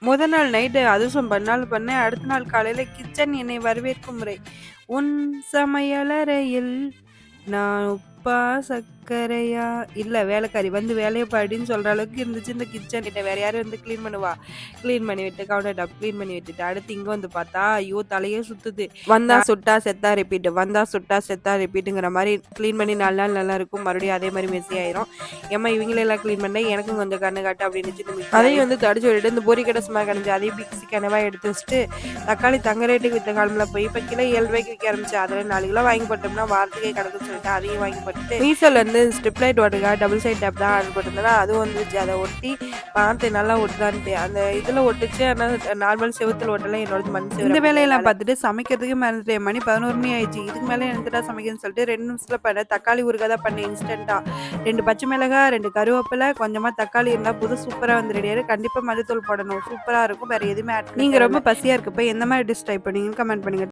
முத நாள் நைட்டு அதிரசம் பண்ணாலும் பண்ணேன். அடுத்த நாள் காலையில கிச்சன் என்னை வரவேற்கும் முறை. உன் சமையலறையில் நான் உப்பா சர்க்கரையா இல்ல வேலைக்காரி வந்து வேலைய பாருடின்னு சொல்ற அளவுக்கு இருந்துச்சு இந்த கிச்சன். கிட்ட வேற யாரும் வந்து கிளீன் பண்ணுவா? கிளீன் பண்ணி விட்டு கவுண்டர் டாப் கிளீன் பண்ணி விட்டுட்டு அடுத்து இங்க வந்து பார்த்தா, ஐயோ தலையே சுத்துது. வந்தா சுட்டா செத்தா ரிப்பீட். வந்தா சுட்டா செத்தா ரிப்பீட்டுங்கிற மாரி கிளீன் பண்ணி 4 நாள் நல்லா இருக்கும். மறுபடியும் அதே மாரி மெஸ்ஸி ஆயிரும். ஏம்மா இவங்களெல்லாம் கிளீன் பண்ணேன் எனக்கும் கொஞ்சம் கண்ணு காட்டு அப்படின்னு அதையும் வந்து தொடச்சு விட்டுட்டு இந்த பொரி கடை சும்மா கிடந்துச்சு. அதையும் மிக்ஸி கனவா எடுத்து வச்சுட்டு தக்காளி தங்க ரேட்டுக்கு வித்த காலம்ல போய் இப்போ கிலோ 7 ரூபாய்க்கு விற்க ஆரம்பிச்சு. அதில் 4 கிலோ வாங்கி போட்டோம்னா வாரத்துக்கே கிடக்குன்னு சொல்லிட்டு அதையும் வாங்கி போட்டுட்டு மீஷோல இருந்து ஸ்ட்ரிப் லைட் ஓட்டுக்கா டபுள் சைட் டேப் தான் ஆர்டர் போட்டிருந்தேன். அதுவும் வந்துச்சு. அதை ஒட்டி பார்த்து நல்லா ஒட்டுதான்ட்டு அந்த இதில் ஒட்டுச்சு. ஆனால் நார்மல் செவத்தில் ஒட்டலாம். என்னோட மண் செவரு. இந்த வேலையெல்லாம் பார்த்துட்டு சமைக்கிறதுக்கு மறந்துட்டேன். மணி 11 மணி ஆயிடுச்சு. இதுக்கு மேலே என்னடா சமைக்கணும்னு சொல்லிட்டு 2 நிமிஷத்தில் பண்ண தக்காளி ஊறுகாய் தான் பண்ணேன் இன்ஸ்டன்ட்டா. 2 பச்சை மிளகாய் 2 கருவேப்பிலை கொஞ்சமாக தக்காளி இருந்தால் புது சூப்பராக வந்து ரெடியாரு. கண்டிப்பாக மஞ்சத்தூள் போடணும். சூப்பராக இருக்கும். வேறு எதுவுமே ஆட். நீங்கள் ரொம்ப பசியாக இருக்கப்போ எந்த மாதிரி டிஷ் ட்ரை பண்ணீங்கன்னு கமெண்ட் பண்ணுங்க.